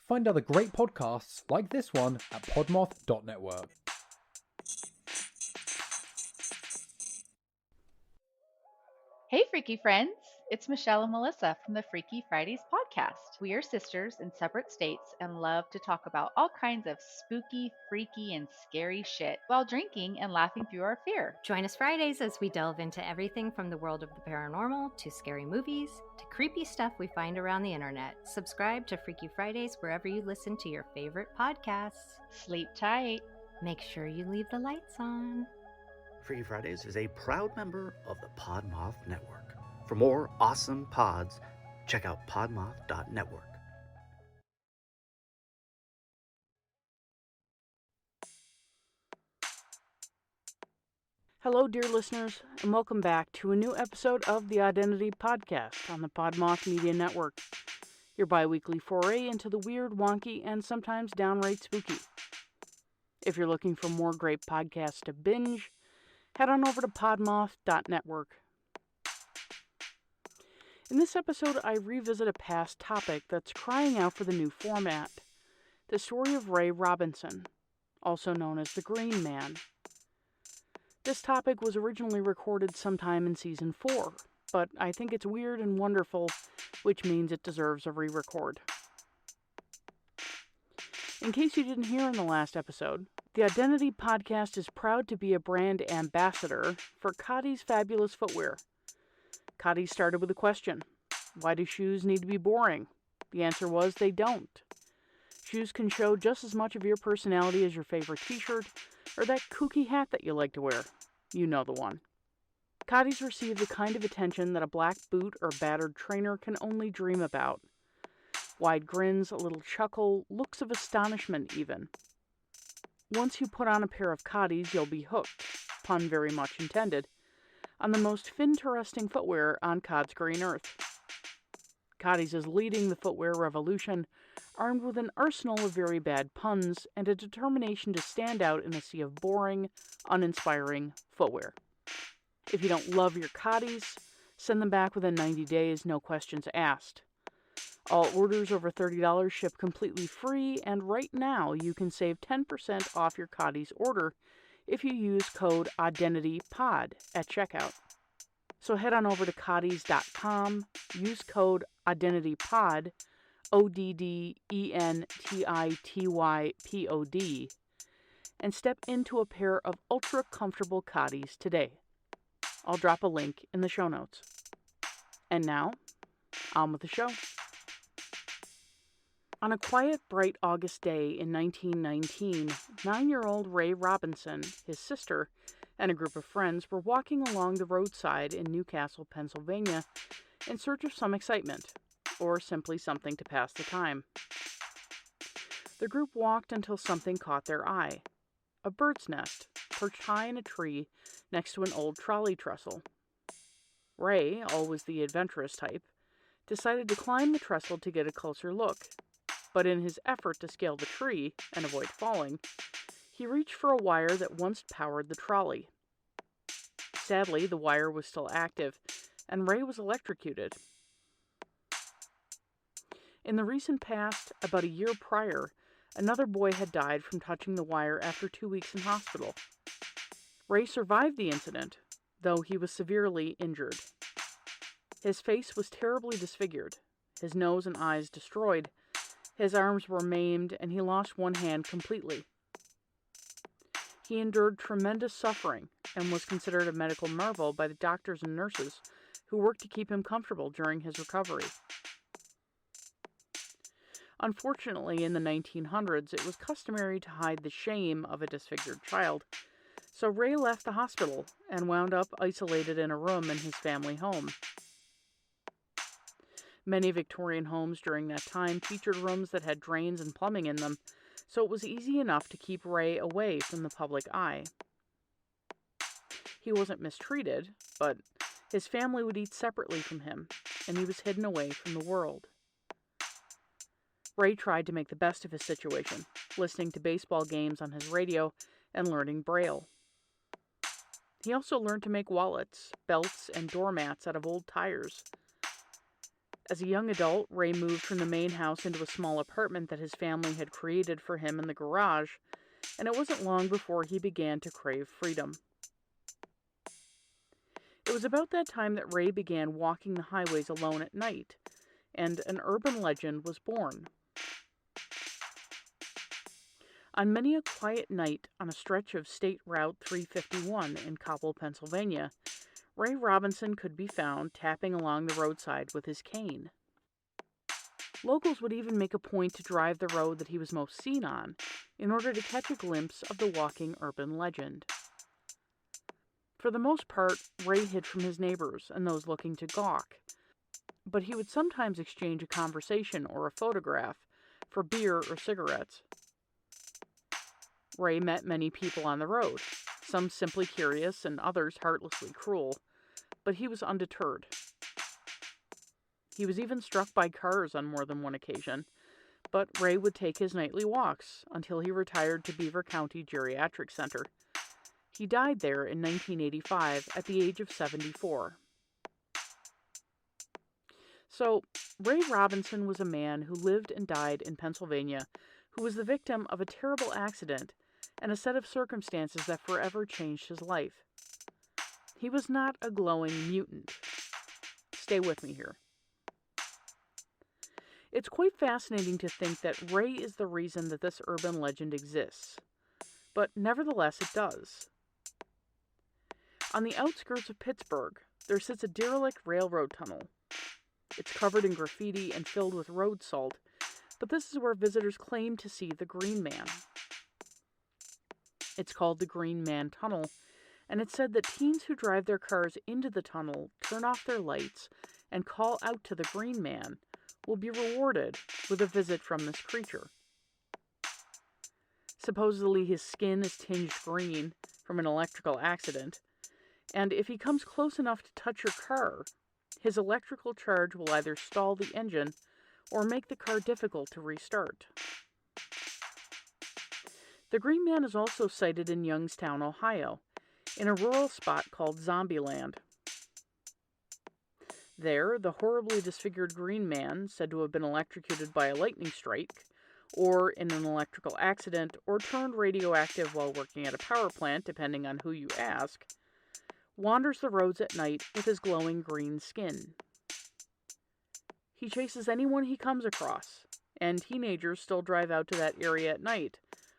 Find other great podcasts like this one at podmoth.network. Hey, Freaky friends! It's Michelle and Melissa from the Freaky Fridays podcast. We are sisters in separate states and love to talk about all kinds of spooky, freaky, and scary shit while drinking and laughing through our fear. Join us Fridays as we delve into everything from the world of the paranormal to scary movies to creepy stuff we find around the internet. Subscribe to Freaky Fridays wherever you listen to your favorite podcasts. Sleep tight. Make sure you leave the lights on. Freaky Fridays is a proud member of the PodMoth Network. For more awesome pods, check out podmoth.network. Hello, dear listeners, and welcome back to a new episode of the ODDentity Podcast on the PodMoth Media Network, your bi-weekly foray into the weird, wonky, and sometimes downright spooky. If you're looking for more great podcasts to binge, head on over to podmoth.network. In this episode, I revisit a past topic that's crying out for the new format, the story of Ray Robinson, also known as the Green Man. This topic was originally recorded sometime in Season 4, but I think it's weird and wonderful, which means it deserves a re-record. In case you didn't hear in the last episode, the ODDentity Podcast is proud to be a brand ambassador for Cotty's Fabulous Footwear. Cotty started with a question: why do shoes need to be boring? The answer was they don't. Shoes can show just as much of your personality as your favorite t-shirt or that kooky hat that you like to wear. You know the one. Cotty's receive the kind of attention that a black boot or battered trainer can only dream about. Wide grins, a little chuckle, looks of astonishment even. Once you put on a pair of Cotty's, you'll be hooked, pun very much intended, on the most finteresting footwear on God's green earth. Cotty's is leading the footwear revolution, armed with an arsenal of very bad puns and a determination to stand out in a sea of boring, uninspiring footwear. If you don't love your Cotty's, send them back within 90 days, no questions asked. All orders over $30 ship completely free, and right now you can save 10% off your Cotty's order if you use code ODDentityPod at checkout. So head on over to cottys.com, use code ODDentityPod, ODDentity_POD, and step into a pair of ultra-comfortable Cotty's today. I'll drop a link in the show notes. And now, on with the show. On a quiet, bright August day in 1919, 9-year-old Ray Robinson, his sister, and a group of friends were walking along the roadside in Newcastle, Pennsylvania, in search of some excitement, or simply something to pass the time. The group walked until something caught their eye: a bird's nest, perched high in a tree next to an old trolley trestle. Ray, always the adventurous type, decided to climb the trestle to get a closer look. But in his effort to scale the tree and avoid falling, he reached for a wire that once powered the trolley. Sadly, the wire was still active, and Ray was electrocuted. In the recent past, about a year prior, another boy had died from touching the wire after 2 weeks in hospital. Ray survived the incident, though he was severely injured. His face was terribly disfigured, his nose and eyes destroyed, his arms were maimed, and he lost one hand completely. He endured tremendous suffering and was considered a medical marvel by the doctors and nurses who worked to keep him comfortable during his recovery. Unfortunately, in the 1900s, it was customary to hide the shame of a disfigured child, so Ray left the hospital and wound up isolated in a room in his family home. Many Victorian homes during that time featured rooms that had drains and plumbing in them, so it was easy enough to keep Ray away from the public eye. He wasn't mistreated, but his family would eat separately from him, and he was hidden away from the world. Ray tried to make the best of his situation, listening to baseball games on his radio and learning Braille. He also learned to make wallets, belts, and doormats out of old tires. As a young adult, Ray moved from the main house into a small apartment that his family had created for him in the garage, and it wasn't long before he began to crave freedom. It was about that time that Ray began walking the highways alone at night, and an urban legend was born. On many a quiet night on a stretch of State Route 351 in Cobble, Pennsylvania, Ray Robinson could be found tapping along the roadside with his cane. Locals would even make a point to drive the road that he was most seen on in order to catch a glimpse of the walking urban legend. For the most part, Ray hid from his neighbors and those looking to gawk, but he would sometimes exchange a conversation or a photograph for beer or cigarettes. Ray met many people on the road, some simply curious and others heartlessly cruel, but he was undeterred. He was even struck by cars on more than one occasion, but Ray would take his nightly walks until he retired to Beaver County Geriatric Center. He died there in 1985 at the age of 74. So, Ray Robinson was a man who lived and died in Pennsylvania, who was the victim of a terrible accident and a set of circumstances that forever changed his life. He was not a glowing mutant. Stay with me here. It's quite fascinating to think that Ray is the reason that this urban legend exists, but nevertheless it does. On the outskirts of Pittsburgh, there sits a derelict railroad tunnel. It's covered in graffiti and filled with road salt, but this is where visitors claim to see the Green Man. It's called the Green Man Tunnel, and it's said that teens who drive their cars into the tunnel, turn off their lights, and call out to the Green Man will be rewarded with a visit from this creature. Supposedly his skin is tinged green from an electrical accident, and if he comes close enough to touch your car, his electrical charge will either stall the engine or make the car difficult to restart. The Green Man is also sighted in Youngstown, Ohio, in a rural spot called Zombieland. There, the horribly disfigured Green Man, said to have been electrocuted by a lightning strike, or in an electrical accident, or turned radioactive while working at a power plant, depending on who you ask, wanders the roads at night with his glowing green skin. He chases anyone he comes across, and teenagers still drive out to that area at night,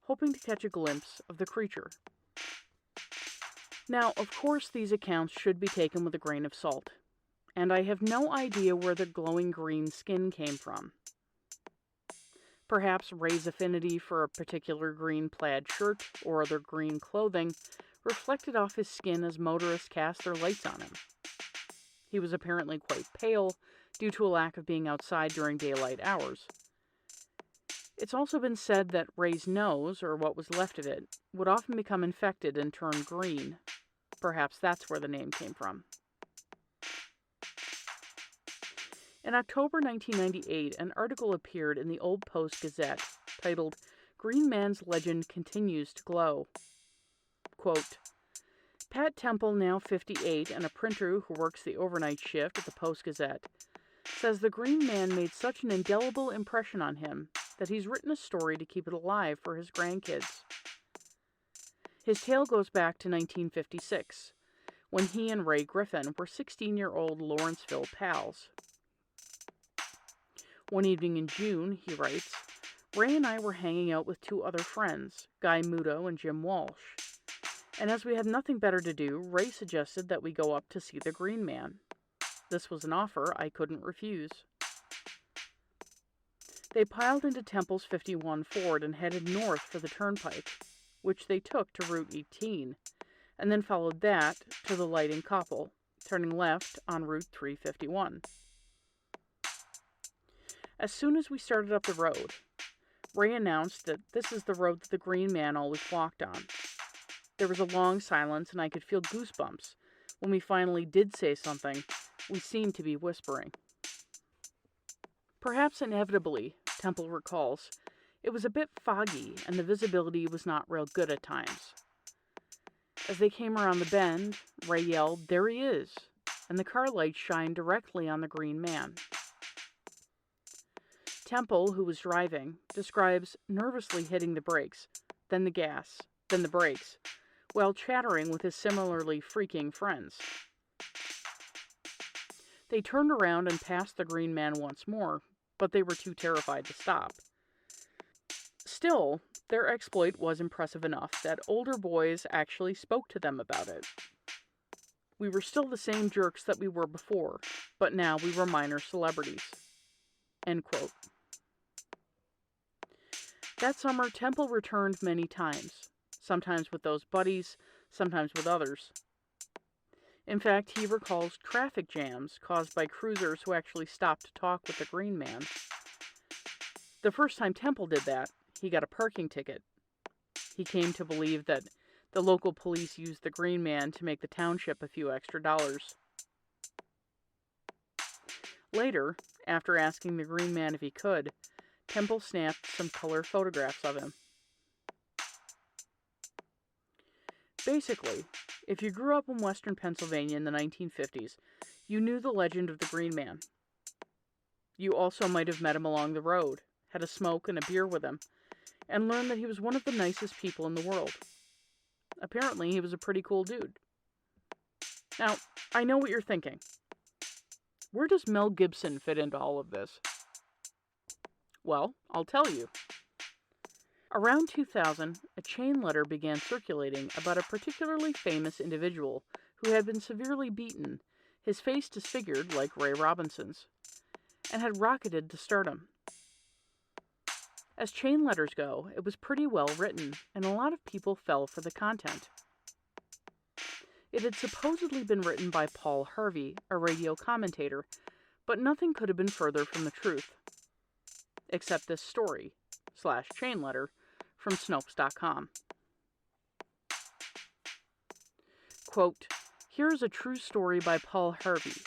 hoping to catch a glimpse of the creature. Now, of course, these accounts should be taken with a grain of salt, and I have no idea where the glowing green skin came from. Perhaps Ray's affinity for a particular green plaid shirt or other green clothing reflected off his skin as motorists cast their lights on him. He was apparently quite pale due to a lack of being outside during daylight hours. It's also been said that Ray's nose, or what was left of it, would often become infected and turn green. Perhaps that's where the name came from. In October 1998, an article appeared in the Old Post Gazette titled, "Green Man's Legend Continues to Glow." Quote, Pat Temple, now 58, and a printer who works the overnight shift at the Post Gazette, says the Green Man made such an indelible impression on him that he's written a story to keep it alive for his grandkids. His tale goes back to 1956, when he and Ray Griffin were 16-year-old Lawrenceville pals. One evening in June, he writes, Ray and I were hanging out with two other friends, Guy Muto and Jim Walsh. And as we had nothing better to do, Ray suggested that we go up to see the Green Man. This was an offer I couldn't refuse. They piled into Temple's 51 Ford and headed north for the turnpike, which they took to Route 18, and then followed that to the light in Koppel, turning left on Route 351. As soon as we started up the road, Ray announced that this is the road that the Green Man always walked on. There was a long silence, and I could feel goosebumps. When we finally did say something, we seemed to be whispering. Perhaps inevitably, Temple recalls, it was a bit foggy, and the visibility was not real good at times. As they came around the bend, Ray yelled, "There he is!" and the car lights shined directly on the Green Man. Temple, who was driving, describes nervously hitting the brakes, then the gas, then the brakes, while chattering with his similarly freaking friends. They turned around and passed the green man once more, but they were too terrified to stop. Still, their exploit was impressive enough that older boys actually spoke to them about it. We were still the same jerks that we were before, but now we were minor celebrities. End quote. That summer, Temple returned many times, sometimes with those buddies, sometimes with others. In fact, he recalls traffic jams caused by cruisers who actually stopped to talk with the green man. The first time Temple did that, he got a parking ticket. He came to believe that the local police used the green man to make the township a few extra dollars. Later, after asking the green man if he could, Temple snapped some color photographs of him. Basically, if you grew up in western Pennsylvania in the 1950s, you knew the legend of the green man. You also might have met him along the road, had a smoke and a beer with him, and learned that he was one of the nicest people in the world. Apparently, he was a pretty cool dude. Now, I know what you're thinking. Where does Mel Gibson fit into all of this? Well, I'll tell you. Around 2000, a chain letter began circulating about a particularly famous individual who had been severely beaten, his face disfigured like Ray Robinson's, and had rocketed to stardom. As chain letters go, it was pretty well written, and a lot of people fell for the content. It had supposedly been written by Paul Harvey, a radio commentator, but nothing could have been further from the truth. Except this story, / chain letter, from Snopes.com. Quote, "Here is a true story by Paul Harvey.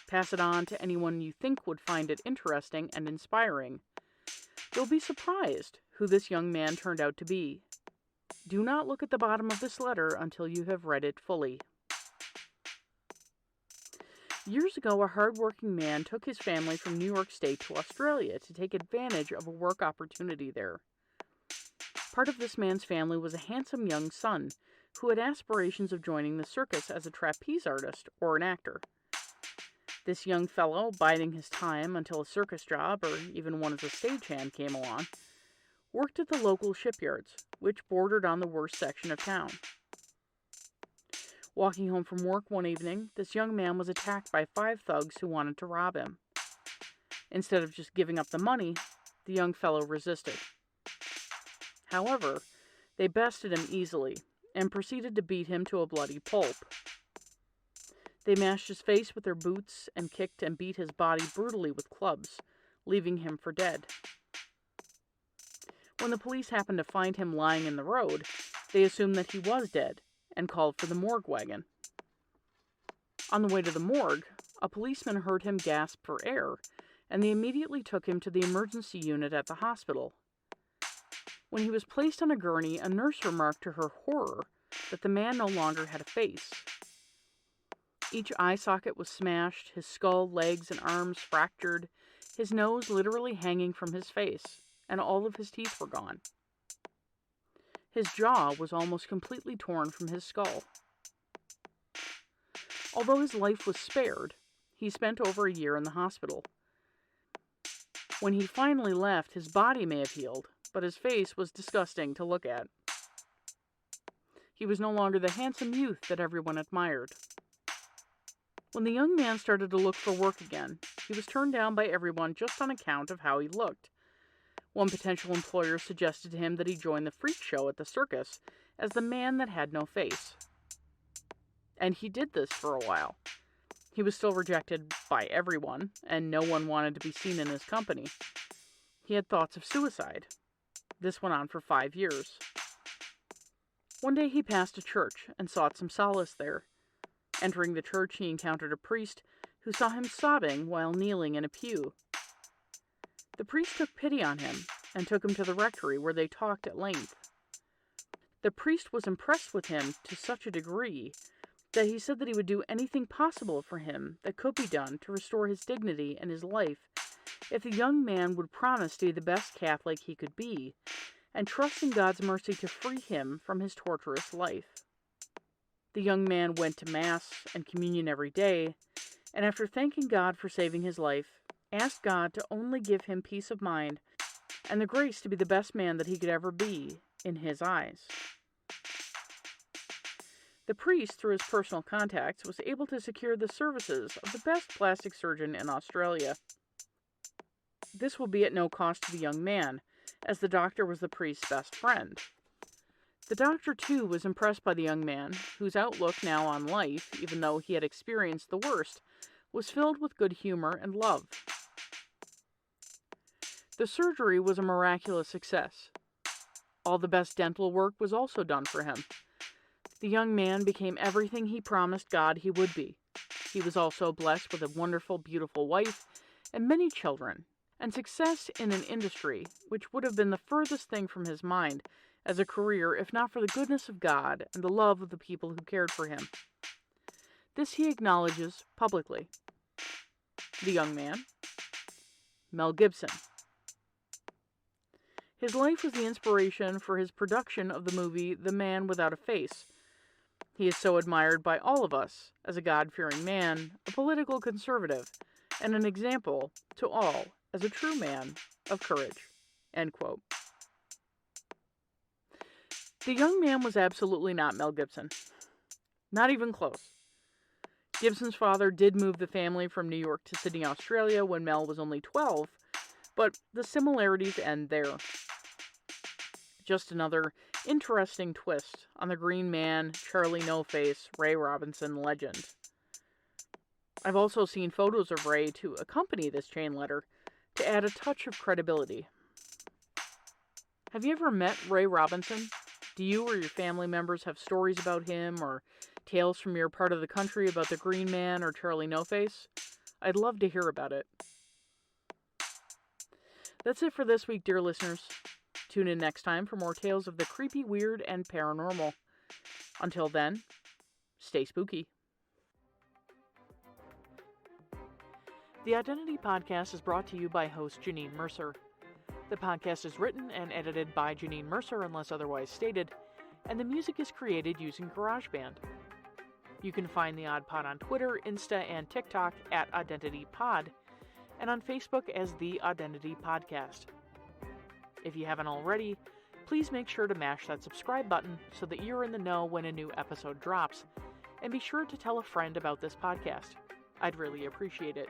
Pass it on to anyone you think would find it interesting and inspiring. You'll be surprised who this young man turned out to be. Do not look at the bottom of this letter until you have read it fully." Years ago, a hard-working man took his family from New York State to Australia to take advantage of a work opportunity there. Part of this man's family was a handsome young son who had aspirations of joining the circus as a trapeze artist or an actor. This young fellow, biding his time until a circus job or even one as a stagehand came along, worked at the local shipyards, which bordered on the worst section of town. Walking home from work one evening, this young man was attacked by 5 thugs who wanted to rob him. Instead of just giving up the money, the young fellow resisted. However, they bested him easily and proceeded to beat him to a bloody pulp. They mashed his face with their boots and kicked and beat his body brutally with clubs, leaving him for dead. When the police happened to find him lying in the road, they assumed that he was dead and called for the morgue wagon. On the way to the morgue, a policeman heard him gasp for air, and they immediately took him to the emergency unit at the hospital. When he was placed on a gurney, a nurse remarked to her horror that the man no longer had a face. Each eye socket was smashed, his skull, legs, and arms fractured, his nose literally hanging from his face, and all of his teeth were gone. His jaw was almost completely torn from his skull. Although his life was spared, he spent over a year in the hospital. When he finally left, his body may have healed, but his face was disgusting to look at. He was no longer the handsome youth that everyone admired. When the young man started to look for work again, he was turned down by everyone just on account of how he looked. One potential employer suggested to him that he join the freak show at the circus as the man that had no face. And he did this for a while. He was still rejected by everyone, and no one wanted to be seen in his company. He had thoughts of suicide. This went on for 5 years. One day he passed a church and sought some solace there. Entering the church, he encountered a priest who saw him sobbing while kneeling in a pew. The priest took pity on him and took him to the rectory where they talked at length. The priest was impressed with him to such a degree that he said that he would do anything possible for him that could be done to restore his dignity and his life if the young man would promise to be the best Catholic he could be, and trust in God's mercy to free him from his torturous life. The young man went to Mass and communion every day, and after thanking God for saving his life, asked God to only give him peace of mind and the grace to be the best man that he could ever be in his eyes. The priest, through his personal contacts, was able to secure the services of the best plastic surgeon in Australia. This will be at no cost to the young man, as the doctor was the priest's best friend. The doctor, too, was impressed by the young man, whose outlook now on life, even though he had experienced the worst, was filled with good humor and love. The surgery was a miraculous success. All the best dental work was also done for him. The young man became everything he promised God he would be. He was also blessed with a wonderful, beautiful wife and many children, and success in an industry which would have been the furthest thing from his mind as a career if not for the goodness of God and the love of the people who cared for him. This he acknowledges publicly. The young man, Mel Gibson. His life was the inspiration for his production of the movie The Man Without a Face. He is so admired by all of us as a God-fearing man, a political conservative, and an example to all as a true man of courage." End quote. The young man was absolutely not Mel Gibson. Not even close. Gibson's father did move the family from New York to Sydney, Australia when Mel was only 12, but the similarities end there. Just another interesting twist on the Green Man, Charlie No-Face, Ray Robinson legend. I've also seen photos of Ray to accompany this chain letter to add a touch of credibility. Have you ever met Ray Robinson? Do you or your family members have stories about him or tales from your part of the country about the Green Man or Charlie No-Face? I'd love to hear about it. That's it for this week, dear listeners. Tune in next time for more tales of the creepy, weird, and paranormal. Until then, stay spooky. The Identity Podcast is brought to you by host Janine Mercer. The podcast is written and edited by Janine Mercer unless otherwise stated, and the music is created using GarageBand. You can find The Odd Pod on Twitter, Insta, and TikTok at Identity Pod, and on Facebook as The Identity Podcast. If you haven't already, please make sure to mash that subscribe button so that you're in the know when a new episode drops, and be sure to tell a friend about this podcast. I'd really appreciate it.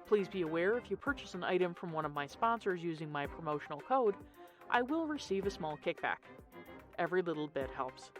Please be aware if you purchase an item from one of my sponsors using my promotional code, I will receive a small kickback. Every little bit helps.